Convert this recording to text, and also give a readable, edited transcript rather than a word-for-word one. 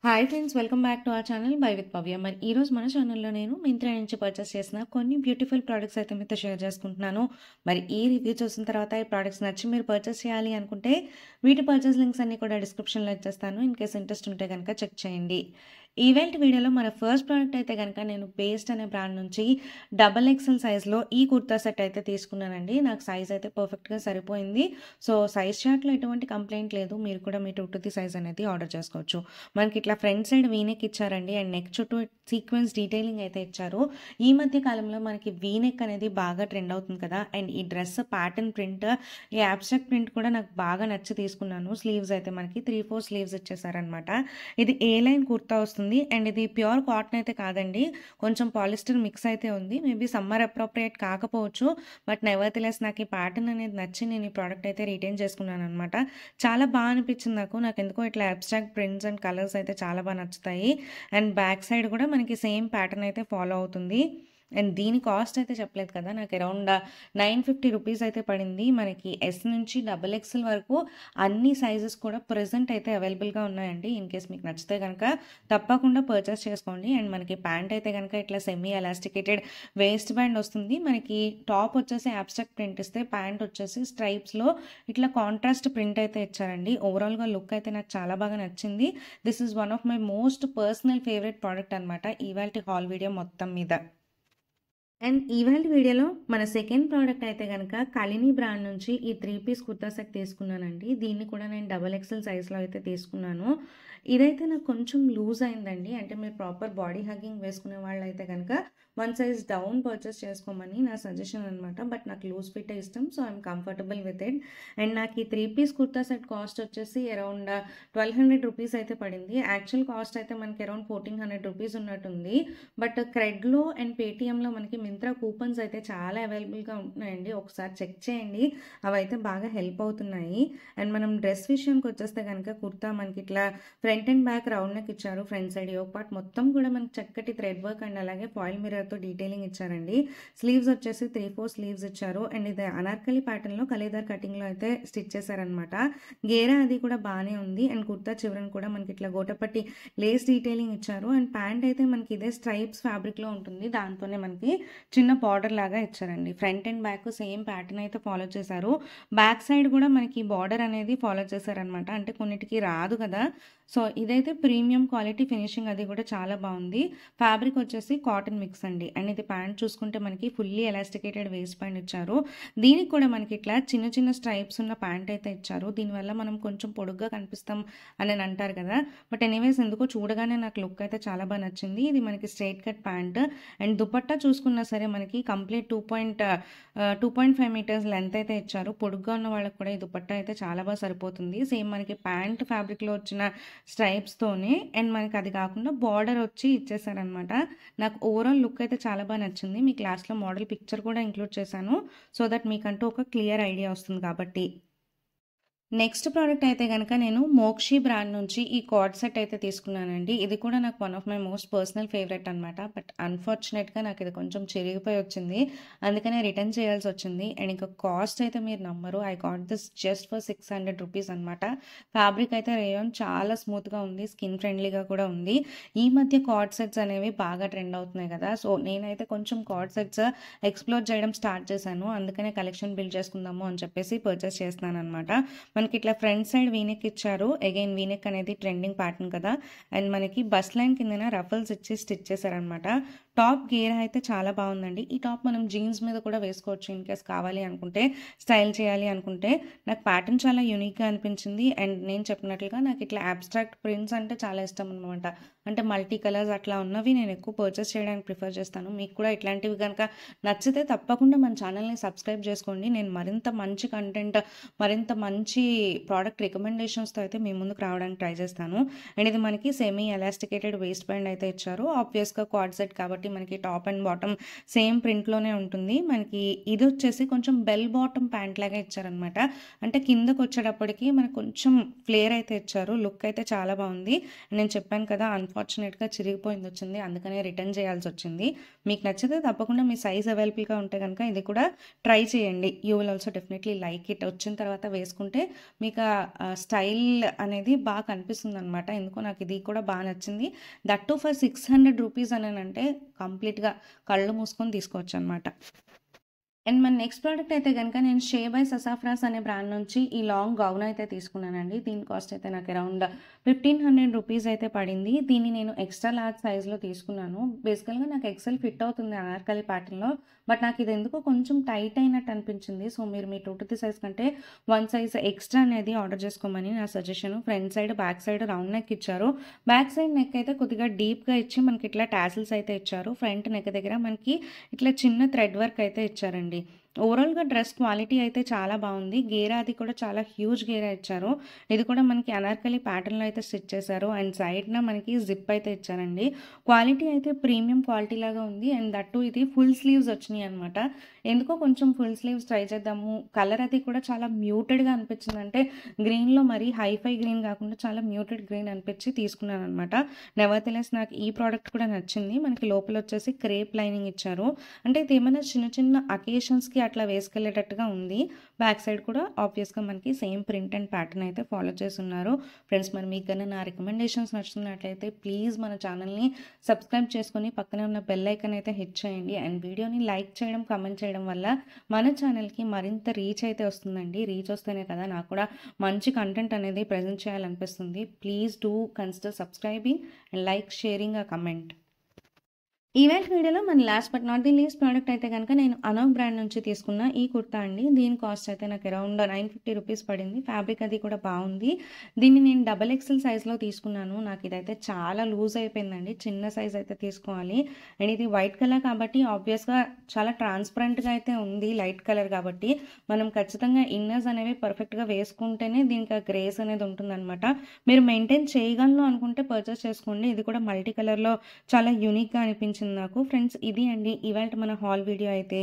Hi friends, welcome back to our channel by with Bhavya. మరి ఈరోజు మన ఛానల్లో నేను మింత్రా నుంచి పర్చేస్ చేసిన కొన్ని బ్యూటిఫుల్ ప్రోడక్ట్స్ అయితే మీతో షేర్ చేసుకుంటున్నాను. మరి ఈ రివ్యూ చూసిన తర్వాత ఈ ప్రోడక్ట్స్ నచ్చి మీరు పర్చేస్ చేయాలి అనుకుంటే వీటి పర్చేస్ లింక్స్ అన్ని కూడా డిస్క్రిప్షన్లో ఇచ్చేస్తాను. ఇన్ కేస్ ఇంట్రెస్ట్ ఉంటే కనుక చెక్ చేయండి. ఈవెంట్ వీడియోలో మన ఫస్ట్ ప్రోడక్ట్ అయితే కనుక నేను పేస్ట్ అనే బ్రాండ్ నుంచి XXL సైజ్లో ఈ కుర్తా సెట్ అయితే తీసుకున్నానండి. నాకు సైజ్ అయితే పర్ఫెక్ట్గా సరిపోయింది. సో సైజ్ చార్ట్లో ఎటువంటి కంప్లైంట్ లేదు. మీరు కూడా మీ 2 సైజ్ అనేది ఆర్డర్ చేసుకోవచ్చు. మనకి ఇట్లా ఫ్రంట్ సైడ్ వీనెక్ ఇచ్చారండి అండ్ నెక్ చుట్టూ సీక్వెన్స్ డీటెయిలింగ్ అయితే ఇచ్చారు. ఈ మధ్య కాలంలో మనకి వీనెక్ అనేది బాగా ట్రెండ్ అవుతుంది కదా. అండ్ ఈ డ్రెస్ ప్యాటర్న్ ప్రింట్, ఈ అబ్స్ట్రాక్ట్ ప్రింట్ కూడా నాకు బాగా నచ్చి తీసుకున్నాను. స్లీవ్స్ అయితే మనకి 3-4 స్లీవ్స్ ఇచ్చేసారనమాట. ఇది ఏ లైన్ కుర్తా వస్తుంది అండ్ ఇది ప్యూర్ కాటన్ అయితే కాదండి, కొంచెం పాలిస్టర్ మిక్స్ అయితే ఉంది. మేబీ సమ్మర్ అప్రోప్రియేట్ కాకపోవచ్చు, బట్ నెవర్తెలెస్ నాకు ఈ ప్యాటర్న్ అనేది నచ్చి నేను ఈ ప్రోడక్ట్ అయితే రిటైన్ చేసుకున్నాను అనమాట. చాలా బాగా అనిపించింది నాకు ఎందుకో ఇట్లా అబ్స్ట్రాక్ట్ ప్రింట్స్ అండ్ కలర్స్ అయితే చాలా బాగా నచ్చుతాయి. అండ్ బ్యాక్ సైడ్ కూడా మనకి సేమ్ ప్యాటర్న్ అయితే ఫాలో అవుతుంది. అండ్ దీని కాస్ట్ అయితే చెప్పలేదు కదా, నాకు అరౌండ్ 950 రూపీస్ అయితే పడింది. మనకి ఎస్ నుంచి XXL వరకు అన్ని సైజెస్ కూడా ప్రజెంట్ అయితే అవైలబుల్గా ఉన్నాయండి. ఇన్ కేస్ మీకు నచ్చితే కనుక తప్పకుండా పర్చేస్ చేసుకోండి. అండ్ మనకి ప్యాంట్ అయితే కనుక ఇట్లా సెమీ ఎలాస్టికేటెడ్ వేస్ట్ బ్యాండ్ వస్తుంది. మనకి టాప్ వచ్చేసి అబ్స్ట్రాక్ట్ ప్రింట్ ఇస్తే ప్యాంట్ వచ్చేసి స్ట్రైప్స్లో ఇట్లా కాంట్రాస్ట్ ప్రింట్ అయితే ఇచ్చారండి. ఓవరాల్గా లుక్ అయితే నాకు చాలా బాగా నచ్చింది. This is one of my most personal favourite product అనమాట ఇవాల్టి హాల్ వీడియో మొత్తం మీద. అండ్ ఈవెంట్ వీడియోలో మన సెకండ్ ప్రోడక్ట్ అయితే కనుక కలిని బ్రాండ్ నుంచి ఈ 3 పీస్ కుర్తా సెట్ తీసుకున్నానండి. దీన్ని కూడా నేను XXL సైజ్లో అయితే తీసుకున్నాను. ఇదైతే నాకు కొంచెం లూజ్ అయిందండి. అంటే మీరు ప్రాపర్ బాడీ హగ్గింగ్ వేసుకునే వాళ్ళు అయితే కనుక 1 సైజ్ డౌన్ పర్చేస్ చేసుకోమని నా సజెషన్ అనమాట. బట్ నాకు లూజ్ ఫిట్ ఇష్టం, so I'm comfortable with it. And నాకు ఈ 3 పీస్ కుర్తా సెట్ కాస్ట్ వచ్చేసి అరౌండ్ 1200 రూపీస్ అయితే పడింది. యాక్చువల్ కాస్ట్ అయితే మనకి అరౌండ్ 1400 రూపీస్ ఉన్నట్టుంది. బట్ క్రెడ్లో అండ్ పేటిఎంలో మనకి మింత్రా కూపన్స్ అయితే చాలా అవైలబుల్గా ఉంటున్నాయండి. ఒకసారి చెక్ చేయండి, అవి అయితే బాగా హెల్ప్ అవుతున్నాయి. అండ్ మనం డ్రెస్ విషయానికి వచ్చేస్తే కనుక కుర్తా మనకి ఇట్లా front and back round neck ఇచ్చారు. ఫ్రంట్ సైడ్ యోక్ పార్ట్ మొత్తం కూడా మనకి చక్కటి థ్రెడ్ వర్క్ అండ్ అలాగే ఫాయిల్ మిర్రర్తో డీటెయిలింగ్ ఇచ్చారండి. స్లీవ్స్ వచ్చేసి 3-4 స్లీవ్స్ ఇచ్చారు. అండ్ ఇది అనార్కలి ప్యాటర్న్లో కలేదార్ కటింగ్లో అయితే స్టిచ్ చేశారనమాట. గేరా అది కూడా బాగానే ఉంది. అండ్ కుర్తా చివరను కూడా మనకి ఇట్లా గోటపట్టి లేస్ డీటెయిలింగ్ ఇచ్చారు. అండ్ ప్యాంట్ అయితే మనకి ఇదే స్ట్రైప్స్ ఫ్యాబ్రిక్లో ఉంటుంది, దాంతోనే మనకి చిన్న బార్డర్ లాగా ఇచ్చారండి. Front and back same pattern అయితే ఫాలో చేశారు. బ్యాక్ సైడ్ కూడా మనకి బార్డర్ అనేది ఫాలో చేశారనమాట. అంటే కొన్నిటికి రాదు కదా, సో ఇదైతే ప్రీమియం క్వాలిటీ ఫినిషింగ్ అది కూడా చాలా బాగుంది. ఫ్యాబ్రిక్ వచ్చేసి కాటన్ మిక్స్ అండి. అండ్ ఇది ప్యాంట్ చూసుకుంటే మనకి ఫుల్లీ ఎలాస్టికేటెడ్ వేస్ట్ ప్యాంట్ ఇచ్చారు. దీనికి కూడా మనకి ఇట్లా చిన్న చిన్న స్ట్రైప్స్ ఉన్న ప్యాంట్ అయితే ఇచ్చారు. దీనివల్ల మనం కొంచెం పొడుగ్గా కనిపిస్తాం అని అంటారు కదా, బట్ ఎనీవేస్ ఎందుకో చూడగానే నాకు లుక్ అయితే చాలా బాగా నచ్చింది. ఇది మనకి straight cut pant. And dupatta చూసుకున్నా సరే మనకి కంప్లీట్ 2.5 మీటర్స్ లెంత్ అయితే ఇచ్చారు. పొడుగ్గా ఉన్న వాళ్ళకి కూడా ఈ దుపట్టా అయితే చాలా బాగా సరిపోతుంది. సేమ్ మనకి ప్యాంట్ ఫ్యాబ్రిక్లో వచ్చిన స్ట్రైప్స్తోనే అండ్ మనకి అది కాకుండా బార్డర్ వచ్చి ఇచ్చేసారనమాట. నాకు ఓవరాల్ లుక్ అయితే చాలా బాగా నచ్చింది. మీ క్లాస్లో మోడల్ పిక్చర్ కూడా ఇంక్లూడ్ చేశాను, సో దట్ మీకంటూ ఒక క్లియర్ ఐడియా వస్తుంది కాబట్టి. నెక్స్ట్ ప్రోడక్ట్ అయితే కనుక నేను మోక్షి బ్రాండ్ నుంచి ఈ కార్డ్ సెట్ అయితే తీసుకున్నానండి. ఇది కూడా నాకు one of my most personal favourite అనమాట. బట్ అన్ఫార్చునేట్గా నాకు ఇది కొంచెం చిరిగిపోయి వచ్చింది, అందుకనే రిటర్న్ చేయాల్సి వచ్చింది. అండ్ ఇంకా కాస్ట్ అయితే మీరు నమ్మరు, I got this just for 600 rupees అనమాట. ఫ్యాబ్రిక్ అయితే రేయాన్ చాలా స్మూత్గా ఉంది, స్కిన్ ఫ్రెండ్లీగా కూడా ఉంది. ఈ మధ్య కార్డ్ సెట్స్ అనేవి బాగా ట్రెండ్ అవుతున్నాయి కదా, సో నేనైతే కొంచెం కార్డ్ సెట్స్ ఎక్స్ప్లోర్ చేయడం స్టార్ట్ చేశాను. అందుకనే కలెక్షన్ బిల్డ్ చేసుకుందాము అని చెప్పేసి పర్చేస్ చేస్తున్నాను అనమాట. మనకి ఇట్లా ఫ్రంట్ సైడ్ వీనెక్ ఇచ్చారు. అగైన్ వీనెక్ అనేది ట్రెండింగ్ ప్యాటర్న్ కదా. అండ్ మనకి బస్ లైన్ కిందన రఫల్స్ ఇచ్చి స్టిచ్ చేశారనమాట. టాప్ గేర్ అయితే చాలా బాగుందండి. ఈ టాప్ మనం జీన్స్ మీద కూడా వేసుకోవచ్చు ఇన్ కేస్ కావాలి అనుకుంటే, స్టైల్ చేయాలి అనుకుంటే. నాకు ప్యాటర్న్ చాలా యూనిక్గా అనిపించింది. అండ్ నేను చెప్పినట్లుగా నాకు ఇట్లా అబ్స్ట్రాక్ట్ ప్రింట్స్ అంటే చాలా ఇష్టం అనమాట. అంటే మల్టీ కలర్స్ అట్లా ఉన్నవి నేను ఎక్కువ పర్చేస్ చేయడానికి ప్రిఫర్ చేస్తాను. మీకు కూడా ఇట్లాంటివి కనుక నచ్చితే తప్పకుండా మన ఛానల్ని సబ్స్క్రైబ్ చేసుకోండి. నేను మరింత మంచి కంటెంట్, మరింత మంచి ప్రోడక్ట్ రికమెండేషన్స్తో అయితే మీ ముందుకు రావడానికి ట్రై చేస్తాను. అండ్ ఇది మనకి సెమీ ఎలాస్టికేటెడ్ వేస్ట్ బ్యాండ్ అయితే ఇచ్చారు. ఆబ్వియస్గా కార్డ్ సెట్ కాబట్టి మనకి టాప్ అండ్ బాటమ్ సేమ్ ప్రింట్లోనే ఉంటుంది. మనకి ఇది వచ్చేసి కొంచెం బెల్ బాటమ్ ప్యాంట్ లాగా ఇచ్చారనమాట. అంటే కిందకు వచ్చేటప్పటికి మనకు కొంచెం ఫ్లేర్ అయితే ఇచ్చారు. లుక్ అయితే చాలా బాగుంది. నేను చెప్పాను కదా, అన్ఫార్చునేట్గా చిరిగిపోయింది వచ్చింది, అందుకనే రిటర్న్ చేయాల్సి వచ్చింది. మీకు నచ్చితే తప్పకుండా మీ సైజ్ అవైలబుల్గా ఉంటే కనుక ఇది కూడా ట్రై చేయండి. You will also definitely like it. వచ్చిన తర్వాత వేసుకుంటే మీకు స్టైల్ అనేది బాగా కనిపిస్తుందనమాట. ఎందుకో నాకు ఇది కూడా బాగా నచ్చింది. దట్ టూ ఫర్ 600 రూపీస్ అనేనంటే కంప్లీట్‌గా కళ్ళు మూసుకొని తీసుకోవచ్చనమాట. అండ్ మన నెక్స్ట్ ప్రోడక్ట్ అయితే గనుక నేను షే బై ససాఫ్రాస్ అనే బ్రాండ్ నుంచి ఈ లాంగ్ గౌన్ అయితే తీసుకున్నానండి. దీని కాస్ట్ అయితే నాకు అరౌండ్ 1500 రూపీస్ అయితే పడింది. దీన్ని నేను ఎక్స్ట్రా లార్జ్ సైజ్‌లో తీసుకున్నాను. బేసికల్‌గా నాకు ఎక్సెల్ ఫిట్ అవుతుంది అనార్కలి ప్యాటర్న్‌లో. బట్ నాకు ఇది ఎందుకో కొంచెం టైట్ అయినట్టు అనిపించింది. సో మీరు మీ 2-3 సైజ్ కంటే 1 సైజ్ ఎక్స్ట్రా అనేది ఆర్డర్ చేసుకోమని నా suggestion. Front side, back side round neck ఇచ్చారు. బ్యాక్ సైడ్ నెక్ అయితే కొద్దిగా డీప్‌గా ఇచ్చి మనకి ఇట్లా టాసిల్స్ అయితే ఇచ్చారు. ఫ్రంట్ నెక్ దగ్గర మనకి ఇట్లా చిన్న థ్రెడ్ వర్క్ అయితే ఇచ్చారండి. ఓవరాల్‌గా డ్రెస్ క్వాలిటీ అయితే చాలా బాగుంది. గేరా అది కూడా చాలా హ్యూజ్ గేరా ఇచ్చారు. ఇది కూడా మనకి అనార్కలి ప్యాటర్న్‌లో అయితే స్టిచ్ చేశారు. అండ్ సైడ్‌న మనకి జిప్ అయితే ఇచ్చారండి. క్వాలిటీ అయితే ప్రీమియం క్వాలిటీ లాగా ఉంది. అండ్ దట్ టూ ఇది ఫుల్ స్లీవ్స్ వచ్చినాయి అనమాట. ఎందుకో కొంచెం ఫుల్ స్లీవ్స్ ట్రై చేద్దాము. కలర్ అది కూడా చాలా మ్యూటెడ్‌గా అనిపించింది. అంటే గ్రీన్‌లో మరీ హైఫై గ్రీన్ కాకుండా చాలా మ్యూటెడ్ గ్రీన్ అనిపించి తీసుకున్నాననమాట. నెవర్‌థెలెస్ నాకు ఈ ప్రోడక్ట్ కూడా నచ్చింది. మనకి లోపల వచ్చేసి క్రేప్ లైనింగ్ ఇచ్చారు. అంటే ఇది ఏమైనా చిన్న చిన్న అకేషన్స్‌కి అట్లా వేసుకెళ్ళేటట్టుగా ఉంది. బ్యాక్ సైడ్ కూడా ఆబ్వియస్‌గా మనకి సేమ్ ప్రింట్ అండ్ ప్యాటర్న్ అయితే ఫాలో చేసున్నారు. ఫ్రెండ్స్ మరి మీకు కన్నా నా రికమెండేషన్స్ నచ్చుతున్నట్లయితే ప్లీజ్ మన ఛానల్‌ని సబ్స్క్రైబ్ చేసుకొని పక్కనే ఉన్న బెల్ ఐకాన్ అయితే హిట్ చేయండి. అండ్ వీడియోని లైక్ చేయడం, కామెంట్ చేయడం వల్ల మన ఛానల్‌కి మరింత రీచ్ అయితే వస్తుందండి. రీచ్ వస్తేనే కదా నాకు కూడా మంచి కంటెంట్ అనేది ప్రెజెంట్ చేయాలనిపిస్తుంది. Please do consider subscribing and like, sharing, comment. Event వీడియోలో మన last but not the least product అయితే కనుక నేను అనోక్ బ్రాండ్ నుంచి తీసుకున్న ఈ కుర్తా అండి. దీని కాస్ట్ అయితే నాకు అరౌండ్ 950 రూపీస్ పడింది. ఫ్యాబ్రిక్ అది కూడా బాగుంది. దీన్ని నేను డబల్ ఎక్సెల్ సైజ్లో తీసుకున్నాను. నాకు ఇదైతే చాలా లూజ్ అయిపోయిందండి. చిన్న సైజ్ అయితే తీసుకోవాలి. అండ్ ఇది వైట్ కలర్ కాబట్టి ఆబ్వియస్గా చాలా ట్రాన్స్పరెంట్గా అయితే ఉంది. లైట్ కలర్ కాబట్టి మనం ఖచ్చితంగా ఇన్నర్స్ అనేవి పర్ఫెక్ట్గా వేసుకుంటేనే దీనికి గ్రేస్ అనేది ఉంటుందన్నమాట. మీరు మెయింటైన్ చేయగలను అనుకుంటే పర్చేస్ చేసుకోండి. ఇది కూడా మల్టీ కలర్లో చాలా యూనిక్గా అనిపించింది నాకు. ఫ్రెండ్స్ ఇది అండి ఇవాల్టి మన హాల్ వీడియో అయితే.